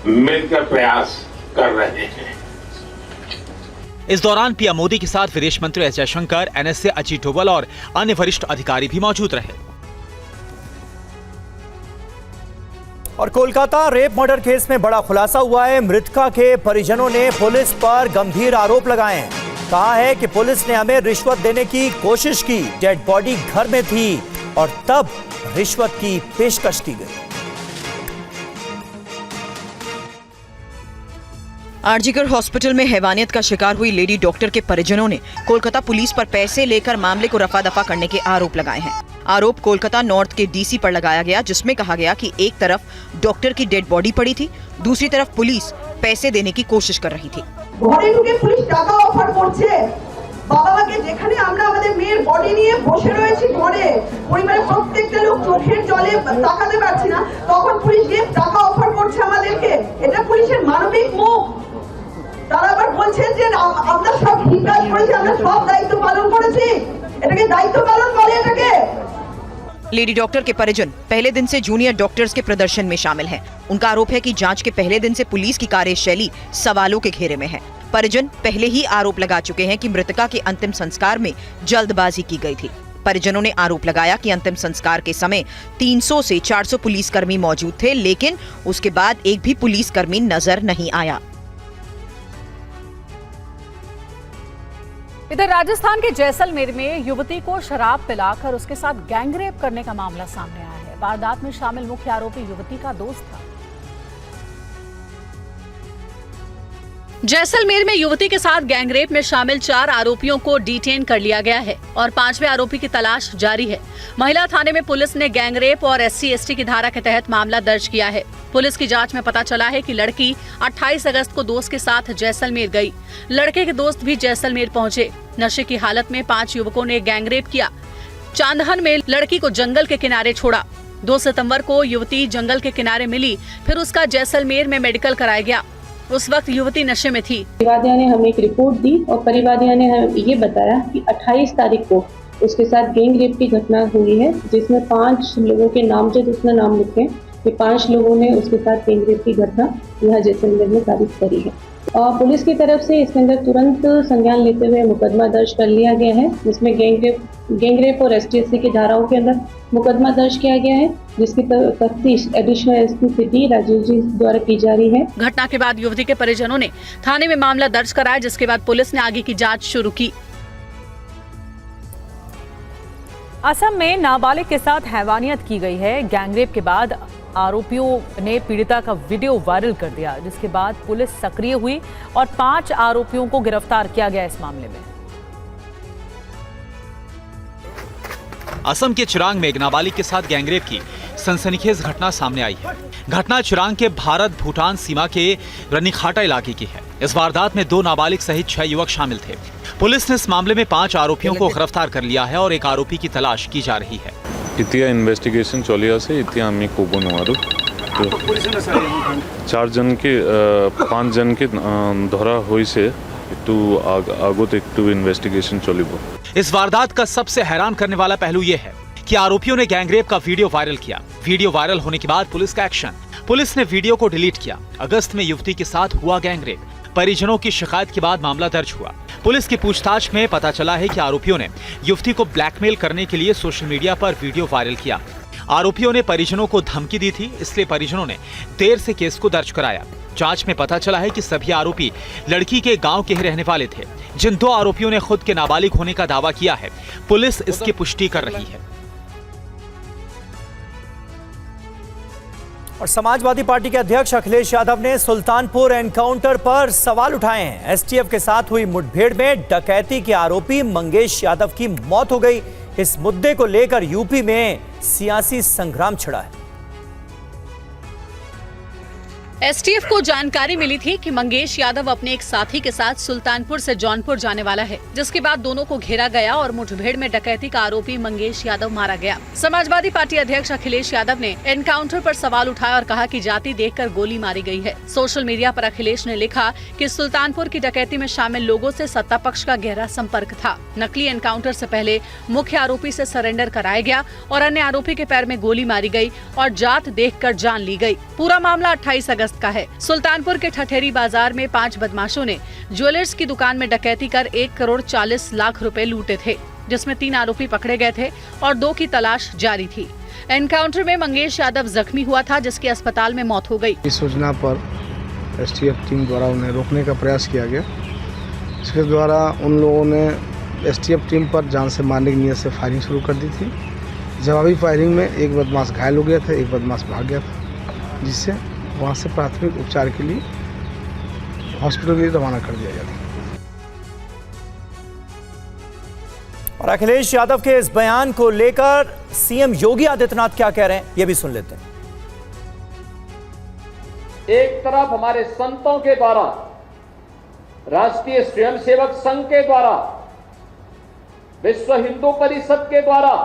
मिलकर प्रयास कर रहे हैं।
इस दौरान पीएम मोदी के साथ विदेश मंत्री एस जयशंकर, NSA अजीत डोभाल और अन्य वरिष्ठ अधिकारी भी मौजूद रहे।
और कोलकाता रेप मर्डर केस में बड़ा खुलासा हुआ है। मृतका के परिजनों ने पुलिस पर गंभीर आरोप लगाए हैं। कहा है कि पुलिस ने हमें रिश्वत देने की कोशिश की, डेड बॉडी घर में थी और तब रिश्वत की पेशकश की गई।
आरजीकर हॉस्पिटल में हैवानियत का शिकार हुई लेडी डॉक्टर के परिजनों ने कोलकाता पुलिस पर पैसे लेकर मामले को रफा दफा करने के आरोप लगाए हैं। आरोप कोलकाता नॉर्थ के डीसी पर लगाया गया, जिसमें कहा गया कि एक तरफ डॉक्टर की डेड बॉडी पड़ी थी, दूसरी तरफ पुलिस पैसे देने की कोशिश कर रही थी।
ঘরে ঢুকে পুলিশ টাকা অফার করছে, বাবা মাকে যেখানে আমরা আমাদের মেয়ের বডি নিয়ে বসে রয়েছি ঘরে, পরিবারের প্রত্যেকটা লোক চোখের জলে তাকাতে পারছি না, তখন পুলিশ গিয়ে টাকা অফার করছে আমাদেরকে। এটা পুলিশের মানবিক মুখ। তারা আবার বলছেন যে আমরা সব ঠিক কাজ করেছি, আমরা সব দায়িত্ব পালন করেছি। এটাকে দায়িত্ব পালন বলে এটাকে?
लेडी डॉक्टर के परिजन पहले दिन से जूनियर डॉक्टर्स के प्रदर्शन में शामिल हैं। उनका आरोप है कि जांच के पहले दिन से पुलिस की कार्यशैली सवालों के घेरे में है। परिजन पहले ही आरोप लगा चुके हैं कि मृतका के अंतिम संस्कार में जल्दबाजी की गई थी। परिजनों ने आरोप लगाया कि अंतिम संस्कार के समय 300 से 400 पुलिसकर्मी मौजूद थे, लेकिन उसके बाद एक भी पुलिसकर्मी नजर नहीं आया।
इधर राजस्थान के जैसलमेर में युवती को शराब पिलाकर उसके साथ गैंगरेप करने का मामला सामने आया है। वारदात में शामिल मुख्य आरोपी युवती का दोस्त था।
जैसलमेर में युवती के साथ गैंगरेप में शामिल 4 आरोपियों को डिटेन कर लिया गया है और 5वें आरोपी की तलाश जारी है। महिला थाने में पुलिस ने गैंगरेप और SC/ST की धारा के तहत मामला दर्ज किया है। पुलिस की जांच में पता चला है कि लड़की 28 अगस्त को दोस्त के साथ जैसलमेर गई। लड़के के दोस्त भी जैसलमेर पहुंचे। नशे की हालत में 5 युवकों ने गैंगरेप किया। चांदहन में लड़की को जंगल के किनारे छोड़ा। 2 सितंबर को युवती जंगल के किनारे मिली, फिर उसका जैसलमेर में मेडिकल कराया गया। उस वक्त युवती नशे में थी।
परिवादिया ने हमें एक रिपोर्ट दी और परिवादिया ने हमें ये बताया कि 28 तारीख को उसके साथ गैंग रेप की घटना हुई है, जिसमें 5 लोगों के नामजद उसने नाम लिखे। ये 5 लोगों ने उसके साथ गैंग रेप की घटना यहाँ जैसलमेर में तारीफ करी है। और पुलिस की तरफ से इसके अंदर तुरंत संज्ञान लेते हुए मुकदमा दर्ज कर लिया गया है, जिसमें गैंग रेप और ST/ST की धाराओं के अंदर मुकदमा दर्ज किया गया है, जिसकी तफ्तीश एडिशनल SP सिटी राजीव जी द्वारा की जा रही है।
घटना के बाद युवती के परिजनों ने थाने में मामला दर्ज कराया, जिसके बाद पुलिस ने आगे की जांच शुरू की।
असम में नाबालिग के साथ हैवानियत की गई है। गैंगरेप के बाद आरोपियों ने पीड़िता का वीडियो वायरल कर दिया, जिसके बाद पुलिस सक्रिय हुई और 5 आरोपियों को गिरफ्तार किया गया इस मामले में।
असम के चिरांग में एक नाबालिग के साथ गैंगरेप की सनसनीखेज घटना सामने आई है। घटना चिरांग के भारत भूटान सीमा के रनीखाटा इलाके की है। इस वारदात में 2 नाबालिग सहित 6 युवक शामिल थे। पुलिस ने इस मामले में 5 आरोपियों को गिरफ्तार कर लिया है और एक आरोपी की तलाश की जा रही है।
इतिया इन्वेस्टिगेशन चली आसे इतिया आम्ही कोबो नवारू 4 जन के 5 जन के धरा होइसे একটু আগত একটু ইনভেস্টিগেশন চলিব।
इस वारदात का सबसे हैरान करने वाला पहलू यह है कि आरोपियों ने गैंगरेप का वीडियो वायरल किया। वीडियो वायरल होने के बाद पुलिस का एक्शन। पुलिस ने वीडियो को डिलीट किया। अगस्त में युवती के साथ हुआ गैंगरेप। परिजनों की शिकायत के बाद मामला दर्ज हुआ। पुलिस की पूछताछ में पता चला है कि आरोपियों ने युवती को ब्लैकमेल करने के लिए सोशल मीडिया पर वीडियो वायरल किया। आरोपियों ने परिजनों को धमकी दी थी, इसलिए परिजनों ने देर से केस को दर्ज कराया। जांच में पता चला है कि सभी आरोपी लड़की के गांव के ही रहने वाले थे। जिन 2 आरोपियों ने खुद के नाबालिग होने का दावा किया है, पुलिस इसकी पुष्टि कर रही है।
और समाजवादी पार्टी के अध्यक्ष अखिलेश यादव ने सुल्तानपुर एनकाउंटर पर सवाल उठाए हैं। एसटीएफ के साथ हुई मुठभेड़ में डकैती के आरोपी मंगेश यादव की मौत हो गई। इस मुद्दे को लेकर यूपी में सियासी संग्राम छिड़ा है।
एसटीएफ को जानकारी मिली थी कि मंगेश यादव अपने एक साथी के साथ सुल्तानपुर से जौनपुर जाने वाला है, जिसके बाद दोनों को घेरा गया और मुठभेड़ में डकैती का आरोपी मंगेश यादव मारा गया। समाजवादी पार्टी अध्यक्ष अखिलेश यादव ने एनकाउंटर पर सवाल उठाया और कहा कि जाति देखकर गोली मारी गई है। सोशल मीडिया पर अखिलेश ने लिखा कि सुल्तानपुर की डकैती में शामिल लोगों से सत्ता पक्ष का गहरा संपर्क था। नकली एनकाउंटर से पहले मुख्य आरोपी से सरेंडर कराया गया और अन्य आरोपी के पैर में गोली मारी गई और जात देखकर जान ली गई। पूरा मामला 28 अगस्त का है। सुल्तानपुर के ठठेरी बाजार में 5 बदमाशों ने ज्वेलर्स की दुकान में डकैती कर 1 करोड़ 40 लाख रुपए लूटे थे, जिसमें 3 आरोपी पकड़े गए थे और 2 की तलाश जारी थी। एनकाउंटर में मंगेश यादव जख्मी हुआ था, जिसकी अस्पताल में मौत हो गई।
इस सूचना पर एसटीएफ टीम द्वारा उन्हें रोकने का प्रयास किया गया। इसके द्वारा उन लोगों ने एसटीएफ टीम पर जान से मारने की नीयत से फायरिंग शुरू कर दी थी। जवाबी फायरिंग में एक बदमाश घायल हो गया था, एक बदमाश भाग गया था, जिससे वहाँ से प्राथमिक उपचार के लिए हॉस्पिटल के लिए रवाना कर दिया गया था।
और अखिलेश यादव के इस बयान को लेकर सीएम योगी आदित्यनाथ क्या कह रहे हैं, ये भी सुन लेते हैं।
एक तरफ हमारे संतों के द्वारा, राष्ट्रीय स्वयंसेवक संघ के द्वारा, विश्व हिंदू परिषद के द्वारा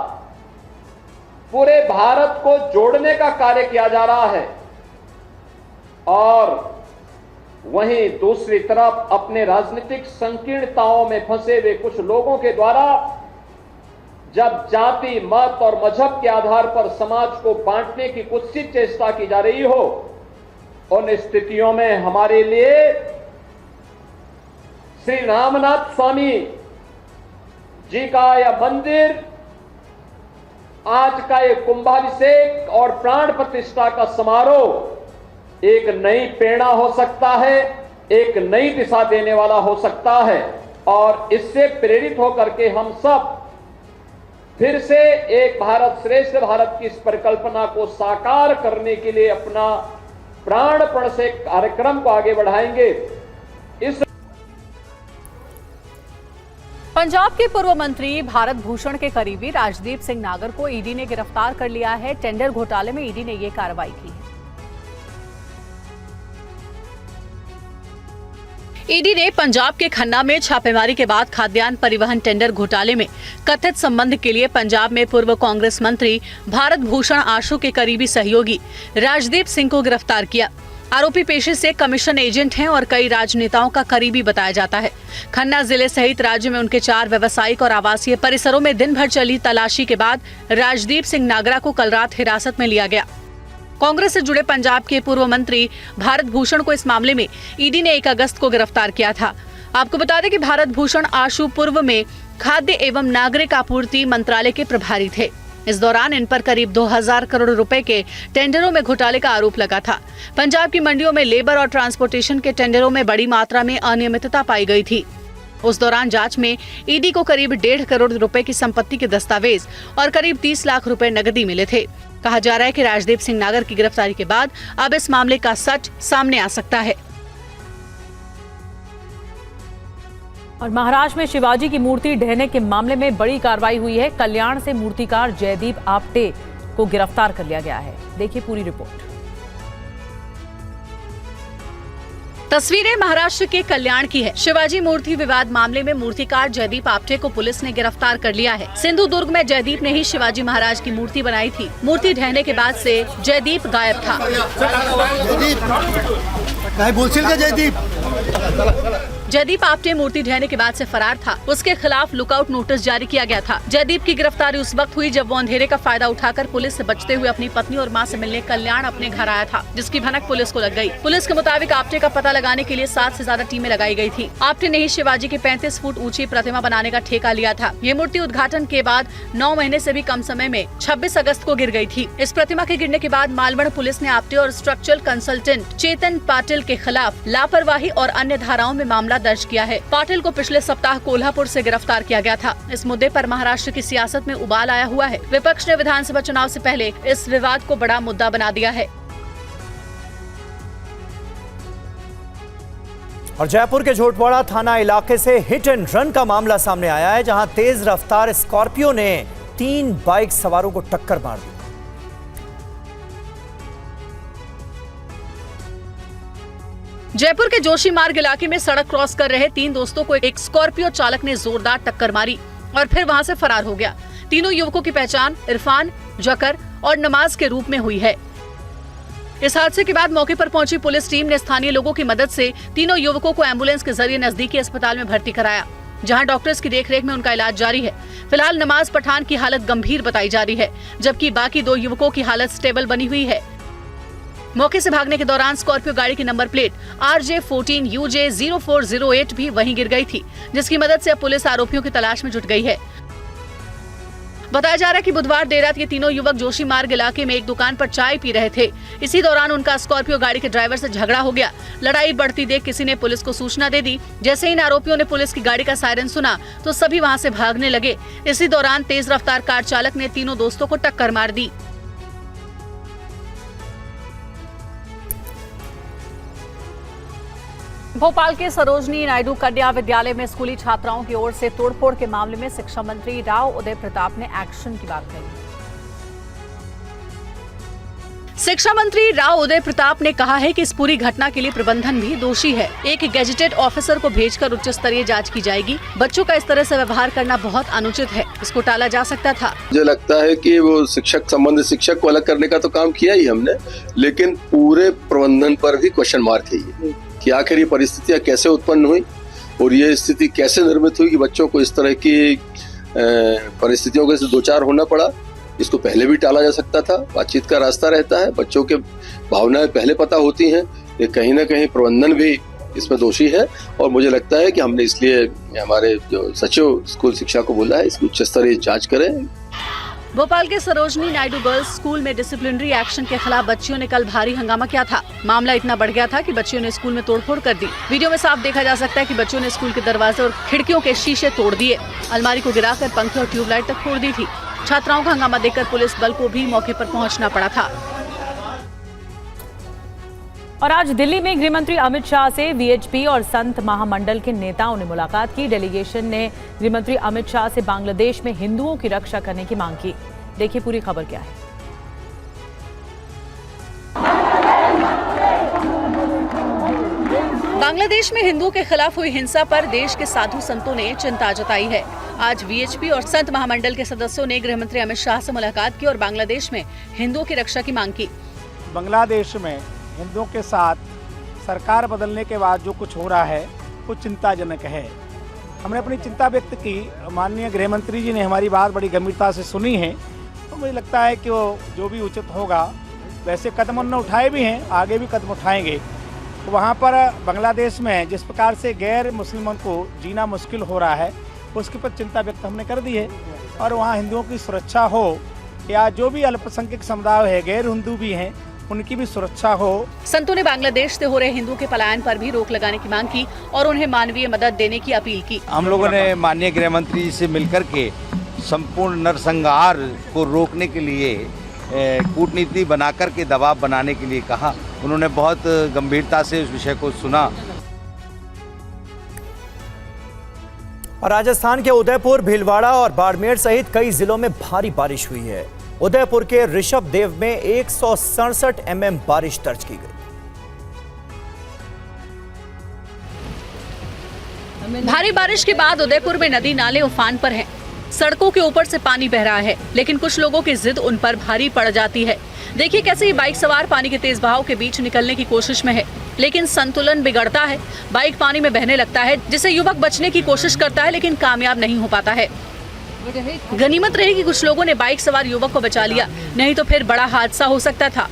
पूरे भारत को जोड़ने का कार्य किया जा रहा है, और वहीं दूसरी तरफ अपने राजनीतिक संकीर्णताओं में फंसे हुए कुछ लोगों के द्वारा जब जाति, मत और मजहब के आधार पर समाज को बांटने की कुत्सित चेष्टा की जा रही हो, उन स्थितियों में हमारे लिए श्री रामनाथ स्वामी जी का यह मंदिर, आज का ये कुंभाभिषेक और प्राण प्रतिष्ठा का समारोह एक नई प्रेरणा हो सकता है, एक नई दिशा देने वाला हो सकता है, और इससे प्रेरित होकर के हम सब फिर से एक भारत श्रेष्ठ भारत की इस परिकल्पना को साकार करने के लिए अपना प्राणपण से कार्यक्रम को आगे बढ़ाएंगे। इस
पंजाब के पूर्व मंत्री भारत भूषण के करीबी राजदीप सिंह नागर को ईडी ने गिरफ्तार कर लिया है। टेंडर घोटाले में ईडी ने ये कार्रवाई की है। ईडी ने पंजाब के खन्ना में छापेमारी के बाद खाद्यान्न परिवहन टेंडर घोटाले में कथित संबंध के लिए पंजाब में पूर्व कांग्रेस मंत्री भारत भूषण आशु के करीबी सहयोगी राजदीप सिंह को गिरफ्तार किया। आरोपी पेशे से कमीशन एजेंट हैं और कई राजनेताओं का करीबी बताया जाता है। खन्ना जिले सहित राज्य में उनके 4 व्यावसायिक और आवासीय परिसरों में दिन भर चली तलाशी के बाद राजदीप सिंह नागरा को कल रात हिरासत में लिया गया। कांग्रेस से जुड़े पंजाब के पूर्व मंत्री भारत भूषण को इस मामले में ईडी ने 1 अगस्त को गिरफ्तार किया था। आपको बता दें कि भारत भूषण आशु पूर्व में खाद्य एवं नागरिक आपूर्ति मंत्रालय के प्रभारी थे। इस दौरान इन पर करीब 2000 करोड़ रुपए के टेंडरों में घोटाले का आरोप लगा था। पंजाब की मंडियों में लेबर और ट्रांसपोर्टेशन के टेंडरों में बड़ी मात्रा में अनियमितता पाई गई थी। उस दौरान जांच में ईडी को करीब 1.5 करोड़ रुपए की संपत्ति के दस्तावेज और करीब 30 लाख रुपए नकदी मिले थे। कहा जा रहा है कि राजदीप सिंह नागर की गिरफ्तारी के बाद अब इस मामले का सच सामने आ सकता है।
और महाराष्ट्र में शिवाजी की मूर्ति ढहने के मामले में बड़ी कार्रवाई हुई है। कल्याण से मूर्तिकार जयदीप आपटे को गिरफ्तार कर लिया गया है। देखिए पूरी रिपोर्ट।
तस्वीरें महाराष्ट्र के कल्याण की है। शिवाजी मूर्ति विवाद मामले में मूर्तिकार जयदीप आपटे को पुलिस ने गिरफ्तार कर लिया है। सिंधुदुर्ग में जयदीप ने ही शिवाजी महाराज की मूर्ति बनाई थी। मूर्ति ढहने के बाद से जयदीप गायब था। जयदीप आपटे मूर्ति ढहने के बाद से फरार था। उसके खिलाफ लुकआउट नोटिस जारी किया गया था। जयदीप की गिरफ्तारी उस वक्त हुई जब वो अंधेरे का फायदा उठाकर पुलिस से बचते हुए अपनी पत्नी और मां से मिलने कल्याण अपने घर आया था, जिसकी भनक पुलिस को लग गई। पुलिस के मुताबिक आपटे का पता लगाने के लिए 7 से ज्यादा टीमें लगाई गई थी। आपटे ने ही शिवाजी की 35 फुट ऊंची प्रतिमा बनाने का ठेका लिया था। ये मूर्ति उद्घाटन के बाद 9 महीने से भी कम समय में 26 अगस्त को गिर गई थी। इस प्रतिमा के गिरने के बाद मालवण पुलिस ने आपटे और स्ट्रक्चरल कंसल्टेंट चेतन पाटिल के खिलाफ लापरवाही और अन्य धाराओं में मामला दर्ज किया है। पाटिल को पिछले सप्ताह कोल्हापुर से गिरफ्तार किया गया था। इस मुद्दे पर महाराष्ट्र की सियासत में उबाल आया हुआ है। विपक्ष ने विधानसभा चुनाव से पहले इस विवाद को बड़ा मुद्दा बना दिया है।
और जयपुर के झोटवाड़ा थाना इलाके से हिट एंड रन का मामला सामने आया है, जहां तेज रफ्तार स्कॉर्पियो ने 3 बाइक सवारों को टक्कर मार दी।
जयपुर के जोशी मार्ग इलाके में सड़क क्रॉस कर रहे 3 दोस्तों को एक स्कॉर्पियो चालक ने जोरदार टक्कर मारी और फिर वहां से फरार हो गया। तीनों युवकों की पहचान इरफान, जकर और नमाज के रूप में हुई है। इस हादसे के बाद मौके पर पहुंची पुलिस टीम ने स्थानीय लोगों की मदद से तीनों युवकों को एम्बुलेंस के जरिए नजदीकी अस्पताल में भर्ती कराया, जहां डॉक्टर्स की देखरेख में उनका इलाज जारी है। फिलहाल नमाज पठान की हालत गंभीर बताई जा रही है, जबकि बाकी 2 युवकों की हालत स्टेबल बनी हुई है। मौके से भागने के दौरान स्कॉर्पियो गाड़ी की नंबर प्लेट RJ14UJ0408 भी वहीं गिर गई थी, जिसकी मदद से अब पुलिस आरोपियों की तलाश में जुट गई है। बताया जा रहा है कि बुधवार देर रात ये तीनों युवक जोशी मार्ग इलाके में एक दुकान पर चाय पी रहे थे। इसी दौरान उनका स्कॉर्पियो गाड़ी के ड्राइवर से झगड़ा हो गया। लड़ाई बढ़ती देख किसी ने पुलिस को सूचना दे दी। जैसे इन आरोपियों ने पुलिस की गाड़ी का सायरन सुना तो सभी वहां से भागने लगे। इसी दौरान तेज रफ्तार कार चालक ने तीनों दोस्तों को टक्कर मार दी। भोपाल के सरोजनी नायडू कन्या विद्यालय में स्कूली छात्राओं की ओर से तोड़फोड़ के मामले में शिक्षा मंत्री राव उदय प्रताप ने एक्शन की बात कही। शिक्षा मंत्री राव उदय प्रताप ने कहा है कि इस पूरी घटना के लिए प्रबंधन भी दोषी है। एक गैजेटेड ऑफिसर को भेजकर उच्च स्तरीय जांच की जाएगी। बच्चों का इस तरह से व्यवहार करना बहुत अनुचित है, इसको टाला जा सकता था।
मुझे लगता है कि वो संबंधित शिक्षक को अलग करने का तो काम किया ही हमने, लेकिन पूरे प्रबंधन पर भी क्वेश्चन मार्क है कि आखिर ये परिस्थितियां कैसे उत्पन्न हुई और ये स्थिति कैसे निर्मित हुई कि बच्चों को इस तरह की परिस्थितियों के से दो चार होना पड़ा। इसको पहले भी टाला जा सकता था। बातचीत का रास्ता रहता है, बच्चों के भावनाएं पहले पता होती हैं। ये कहीं ना कहीं प्रबंधन भी इसमें दोषी है और मुझे लगता है कि हमने इसलिए हमारे जो सचिव स्कूल शिक्षा को बोला है इसकी उच्च स्तरीय जांच करें।
भोपाल के सरोजनी नायडू गर्ल्स स्कूल में डिसिप्लिनरी एक्शन के खिलाफ बच्चियों ने कल भारी हंगामा किया था। मामला इतना बढ़ गया था कि बच्चियों ने स्कूल में तोड़फोड़ कर दी। वीडियो में साफ देखा जा सकता है कि बच्चों ने स्कूल के दरवाजे और खिड़कियों के शीशे तोड़ दिए, अलमारी को गिराकर पंखे और ट्यूबलाइट तक फोड़ दी थी। छात्राओं का हंगामा देखकर पुलिस बल को भी मौके पर पहुंचना पड़ा था।
और आज दिल्ली में गृह मंत्री अमित शाह से वीएचपी और संत महामंडल के नेताओं ने मुलाकात की। डेलीगेशन ने गृह मंत्री अमित शाह से बांग्लादेश में हिंदुओं की रक्षा करने की मांग की। देखिए पूरी खबर क्या है।
बांग्लादेश में हिंदुओं के खिलाफ हुई हिंसा पर देश के साधु संतों ने चिंता जताई है। आज वीएचपी और संत महामंडल के सदस्यों ने गृह मंत्री अमित शाह से मुलाकात की और बांग्लादेश में हिंदुओं की रक्षा की मांग की।
बांग्लादेश में हिंदुओं के साथ सरकार बदलने के बाद जो कुछ हो रहा है वो चिंताजनक है। हमने अपनी चिंता व्यक्त की। माननीय गृह मंत्री जी ने हमारी बात बड़ी गंभीरता से सुनी है, तो मुझे लगता है कि वो जो भी उचित होगा, वैसे कदम उन्होंने उठाए भी हैं, आगे भी कदम उठाएंगे। तो वहाँ पर बांग्लादेश में जिस प्रकार से गैर मुस्लिमों को जीना मुश्किल हो रहा है उसके पर चिंता व्यक्त हमने कर दी है। और वहाँ हिंदुओं की सुरक्षा हो या जो भी अल्पसंख्यक समुदाय है, गैर हिंदू भी हैं, उनकी भी सुरक्षा हो।
संतों ने बांग्लादेश से हो रहे हिंदुओं के पलायन पर भी रोक लगाने की मांग की और उन्हें मानवीय मदद देने की अपील की।
हम लोगों ने माननीय गृह मंत्री जी से मिलकर के संपूर्ण नरसंहार को रोकने के लिए कूटनीति बनाकर के दबाव बनाने के लिए कहा। उन्होंने बहुत गंभीरता से उस विषय को सुना।
और राजस्थान के उदयपुर, भीलवाड़ा और बाड़मेर सहित कई जिलों में भारी बारिश हुई है। उदयपुर के ऋषभ देव में 167 mm बारिश दर्ज की गई।
भारी बारिश के बाद उदयपुर में नदी नाले उफान पर हैं। सड़कों के ऊपर से पानी बह रहा है, लेकिन कुछ लोगों की जिद उन पर भारी पड़ जाती है। देखिए कैसे ये बाइक सवार पानी के तेज बहाव के बीच निकलने की कोशिश में है, लेकिन संतुलन बिगड़ता है। बाइक पानी में बहने लगता है, जिससे युवक बचने की कोशिश करता है, लेकिन कामयाब नहीं हो पाता है। गनीमत रही कि कुछ लोगों ने बाइक सवार युवक को बचा लिया, नहीं तो फिर बड़ा हादसा हो सकता था।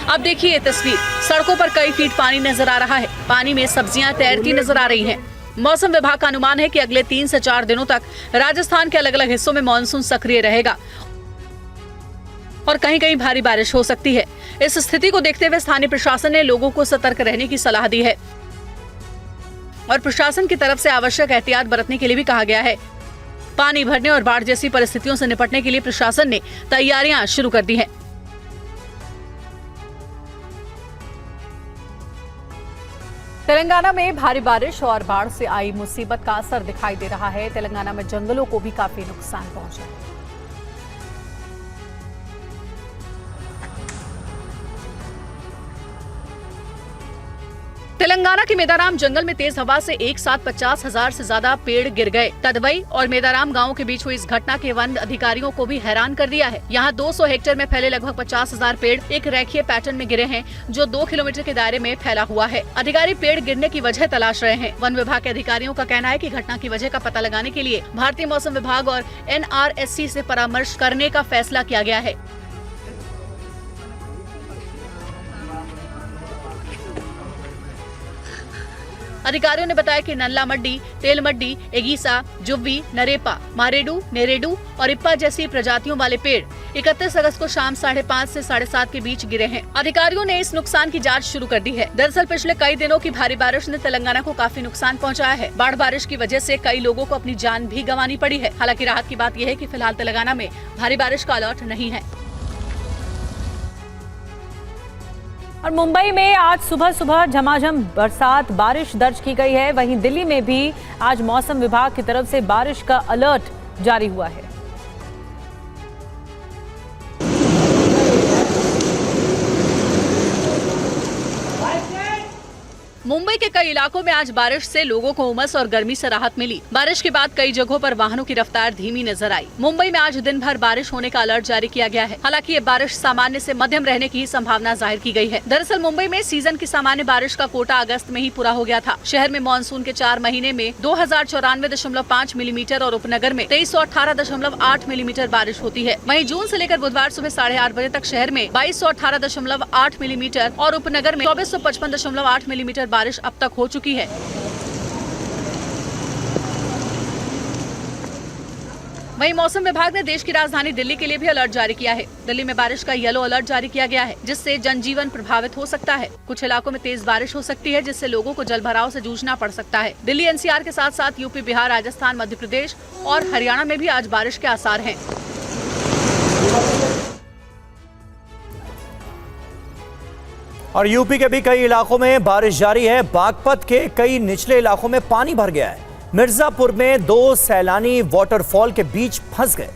अब देखिए ये तस्वीर, सड़कों पर कई फीट पानी नजर आ रहा है। पानी में सब्जियां तैरती नजर आ रही हैं। मौसम विभाग का अनुमान है कि अगले 3 से 4 दिनों तक राजस्थान के अलग अलग हिस्सों में मानसून सक्रिय रहेगा और कहीं कहीं भारी बारिश हो सकती है। इस स्थिति को देखते हुए स्थानीय प्रशासन ने लोगों को सतर्क रहने की सलाह दी है और प्रशासन की तरफ से आवश्यक एहतियात बरतने के लिए भी कहा गया है। पानी भरने और बाढ़ जैसी परिस्थितियों से निपटने के लिए प्रशासन ने तैयारियां शुरू कर दी हैं। तेलंगाना में भारी बारिश और बाढ़ से आई मुसीबत का असर दिखाई दे रहा है। तेलंगाना में जंगलों को भी काफी नुकसान पहुंचा है। तेलंगाना के मेदाराम जंगल में तेज हवा से एक साथ 50,000 से ज्यादा पेड़ गिर गए। तदवई और मेदाराम गांव के बीच हुई इस घटना के वन अधिकारियों को भी हैरान कर दिया है। यहाँ 200 हेक्टेयर में फैले लगभग 50,000 पेड़ एक रेखीय पैटर्न में गिरे हैं, जो 2 किलोमीटर के दायरे में फैला हुआ है। अधिकारी पेड़ गिरने की वजह तलाश रहे हैं। वन विभाग के अधिकारियों का कहना है कि घटना की वजह का पता लगाने के लिए भारतीय मौसम विभाग और NRSC से परामर्श करने का फैसला किया गया है। अधिकारियों ने बताया कि नल्ला मड्डी, तेल मड्डी, एगीसा, जुब्बी, नरेपा, मारेडू, नेरेडू और इप्पा जैसी प्रजातियों वाले पेड़ 31 अगस्त को शाम 5:30 से 7:30 के बीच गिरे हैं। अधिकारियों ने इस नुकसान की जांच शुरू कर दी है। दरअसल पिछले कई दिनों की भारी बारिश ने तेलंगाना को काफी नुकसान पहुंचाया है। बाढ़ बारिश की वजह से कई लोगों को अपनी जान भी गंवानी पड़ी है। हालांकि राहत की बात यह है कि फिलहाल तेलंगाना में भारी बारिश का अलर्ट नहीं है।
और मुंबई में आज सुबह सुबह झमाझम बरसात बारिश दर्ज की गई है। वहीं दिल्ली में भी आज मौसम विभाग की तरफ से बारिश का अलर्ट जारी हुआ है।
मुंबई के कई इलाकों में आज बारिश से लोगों को उमस और गर्मी से राहत मिली। बारिश के बाद कई जगहों पर वाहनों की रफ्तार धीमी नजर आई। मुंबई में आज दिन भर बारिश होने का अलर्ट जारी किया गया है। हालांकि ये बारिश सामान्य से मध्यम रहने की संभावना जाहिर की गई है। दरअसल मुंबई में सीजन की सामान्य बारिश का कोटा अगस्त में ही पूरा हो गया था। शहर में मानसून के 4 महीने में 2094.5 मिलीमीटर और उपनगर में 2318.8 मिलीमीटर बारिश होती है। वहीं जून से लेकर बुधवार सुबह 8:30 बजे तक शहर में 2218.8 मिलीमीटर और उपनगर में 2455.8 मिलीमीटर बारिश अब तक हो चुकी है। वहीं मौसम विभाग ने देश की राजधानी दिल्ली के लिए भी अलर्ट जारी किया है। दिल्ली में बारिश का येलो अलर्ट जारी किया गया है, जिससे जनजीवन प्रभावित हो सकता है। कुछ इलाकों में तेज बारिश हो सकती है, जिससे लोगों को जलभराव से जूझना पड़ सकता है। दिल्ली NCR के साथ साथ यूपी, बिहार, राजस्थान, मध्य प्रदेश और हरियाणा में भी आज बारिश के आसार हैं।
और यूपी के भी कई इलाकों में बारिश जारी है। बागपत के कई निचले इलाकों में पानी भर गया है। मिर्जापुर में 2 सैलानी वाटरफॉल के बीच फंस गए।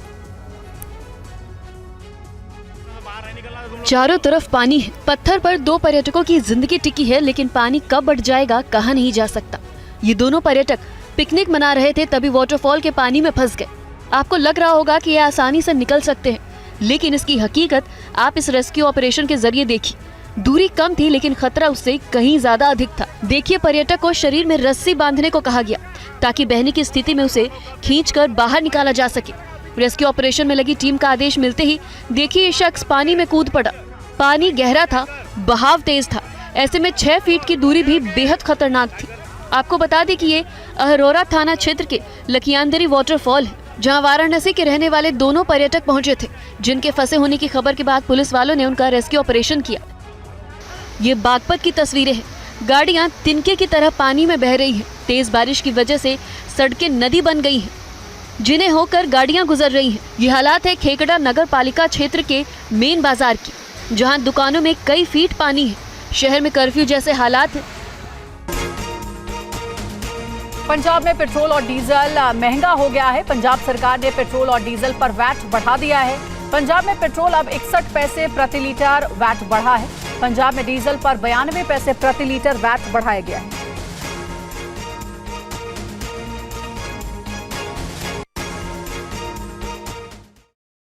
चारों तरफ पानी है। पत्थर पर 2 पर्यटकों की जिंदगी टिकी है, लेकिन पानी कब बढ़ जाएगा कहा नहीं जा सकता। ये दोनों पर्यटक पिकनिक मना रहे थे, तभी वाटरफॉल के पानी में फंस गए। आपको लग रहा होगा कि ये आसानी से निकल सकते हैं, लेकिन इसकी हकीकत आप इस रेस्क्यू ऑपरेशन के जरिए देखिए। दूरी कम थी, लेकिन खतरा उससे कहीं ज्यादा अधिक था। देखिए, पर्यटक को शरीर में रस्सी बांधने को कहा गया ताकि बहने की स्थिति में उसे खींचकर बाहर निकाला जा सके। रेस्क्यू ऑपरेशन में लगी टीम का आदेश मिलते ही देखिए ये शख्स पानी में कूद पड़ा। पानी गहरा था, बहाव तेज था। ऐसे में 6 फीट की दूरी भी बेहद खतरनाक थी। आपको बता दें कि ये अहरोरा थाना क्षेत्र के लखियांदरी वाटरफॉल है, जहां वाराणसी के रहने वाले दोनों पर्यटक पहुंचे थे, जिनके फंसे होने की खबर के बाद पुलिस वालों ने उनका रेस्क्यू ऑपरेशन किया। ये बागपत की तस्वीरें हैं। गाड़ियां तिनके की तरह पानी में बह रही हैं। तेज बारिश की वजह से सड़कें नदी बन गई हैं, जिन्हें होकर गाड़ियां गुजर रही हैं। ये हालात है खेकड़ा नगर पालिका क्षेत्र के मेन बाजार की, जहां दुकानों में कई फीट पानी है। शहर में कर्फ्यू जैसे हालात हैं।
पंजाब में पेट्रोल और डीजल महंगा हो गया है। पंजाब सरकार ने पेट्रोल और डीजल पर वैट बढ़ा दिया है। पंजाब में पेट्रोल अब 61 पैसे प्रति लीटर वैट बढ़ा है। पंजाब में डीजल पर 92 पैसे प्रति लीटर वैट बढ़ाया गया है।